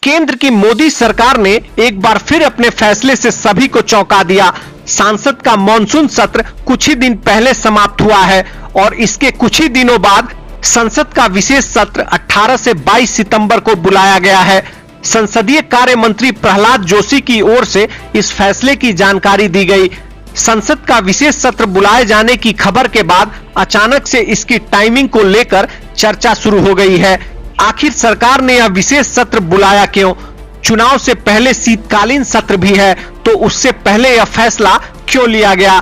केंद्र की मोदी सरकार ने एक बार फिर अपने फैसले से सभी को चौंका दिया। संसद का मॉनसून सत्र कुछ ही दिन पहले समाप्त हुआ है और इसके कुछ ही दिनों बाद संसद का विशेष सत्र 18 से 22 सितंबर को बुलाया गया है। संसदीय कार्य मंत्री प्रहलाद जोशी की ओर से इस फैसले की जानकारी दी गई। संसद का विशेष सत्र बुलाए जाने की खबर के बाद अचानक से इसकी टाइमिंग को लेकर चर्चा शुरू हो गई है। आखिर सरकार ने यह विशेष सत्र बुलाया क्यों? चुनाव से पहले शीतकालीन सत्र भी है, तो उससे पहले यह फैसला क्यों लिया गया?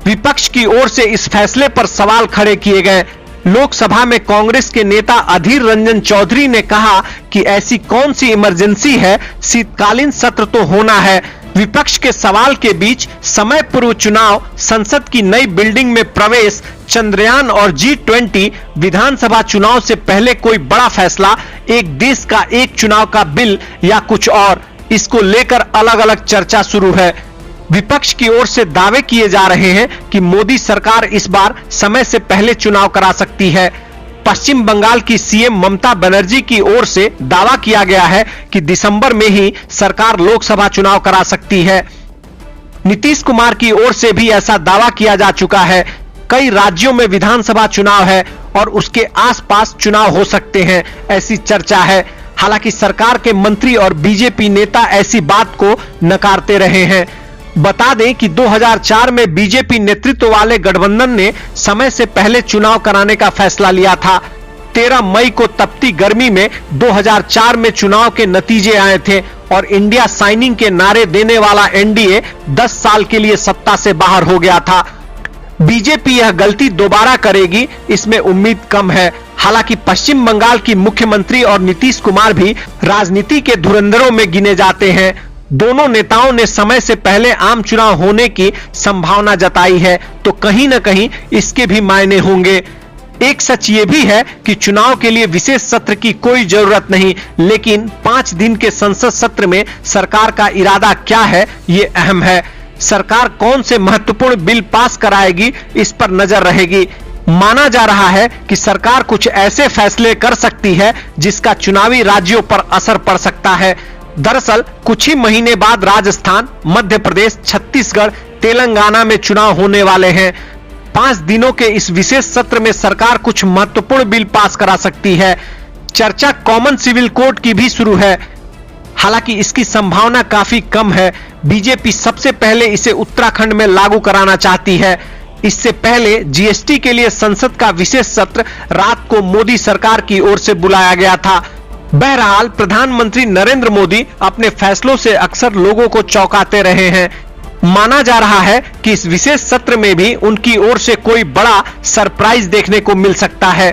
विपक्ष की ओर से इस फैसले पर सवाल खड़े किए गए। लोकसभा में कांग्रेस के नेता अधीर रंजन चौधरी ने कहा कि ऐसी कौन सी इमरजेंसी है, शीतकालीन सत्र तो होना है। विपक्ष के सवाल के बीच समय पूर्व चुनाव, संसद की नई बिल्डिंग में प्रवेश, चंद्रयान और G20 विधानसभा चुनाव से पहले कोई बड़ा फैसला, एक देश का एक चुनाव का बिल या कुछ और, इसको लेकर अलग अलग चर्चा शुरू है। विपक्ष की ओर से दावे किए जा रहे हैं कि मोदी सरकार इस बार समय से पहले चुनाव करा सकती है। पश्चिम बंगाल की सीएम ममता बनर्जी की ओर से दावा किया गया है कि दिसंबर में ही सरकार लोकसभा चुनाव करा सकती है। नीतीश कुमार की ओर से भी ऐसा दावा किया जा चुका है। कई राज्यों में विधानसभा चुनाव है और उसके आसपास चुनाव हो सकते हैं, ऐसी चर्चा है। हालांकि सरकार के मंत्री और बीजेपी नेता ऐसी बात को नकारते रहे हैं। बता दें कि 2004 में बीजेपी नेतृत्व वाले गठबंधन ने समय से पहले चुनाव कराने का फैसला लिया था। 13 मई को तपती गर्मी में 2004 में चुनाव के नतीजे आए थे और इंडिया साइनिंग के नारे देने वाला एनडीए 10 साल के लिए सत्ता से बाहर हो गया था। बीजेपी यह गलती दोबारा करेगी, इसमें उम्मीद कम है। हालांकि पश्चिम बंगाल की मुख्यमंत्री और नीतीश कुमार भी राजनीति के धुरंधरों में गिने जाते हैं। दोनों नेताओं ने समय से पहले आम चुनाव होने की संभावना जताई है, तो कहीं न कहीं इसके भी मायने होंगे। एक सच ये भी है कि चुनाव के लिए विशेष सत्र की कोई जरूरत नहीं, लेकिन 5 दिन के संसद सत्र में सरकार का इरादा क्या है, ये अहम है। सरकार कौन से महत्वपूर्ण बिल पास कराएगी, इस पर नजर रहेगी। माना जा रहा है कि सरकार कुछ ऐसे फैसले कर सकती है जिसका चुनावी राज्यों पर असर पड़ सकता है। दरअसल कुछ ही महीने बाद राजस्थान, मध्य प्रदेश, छत्तीसगढ़, तेलंगाना में चुनाव होने वाले हैं। 5 दिनों के इस विशेष सत्र में सरकार कुछ महत्वपूर्ण बिल पास करा सकती है। चर्चा कॉमन सिविल कोड की भी शुरू है, हालांकि इसकी संभावना काफी कम है। बीजेपी सबसे पहले इसे उत्तराखंड में लागू कराना चाहती है। इससे पहले जीएसटी के लिए संसद का विशेष सत्र रात को मोदी सरकार की ओर से बुलाया गया था। बहरहाल प्रधानमंत्री नरेंद्र मोदी अपने फैसलों से अक्सर लोगों को चौंकाते रहे हैं। माना जा रहा है कि इस विशेष सत्र में भी उनकी ओर से कोई बड़ा सरप्राइज देखने को मिल सकता है।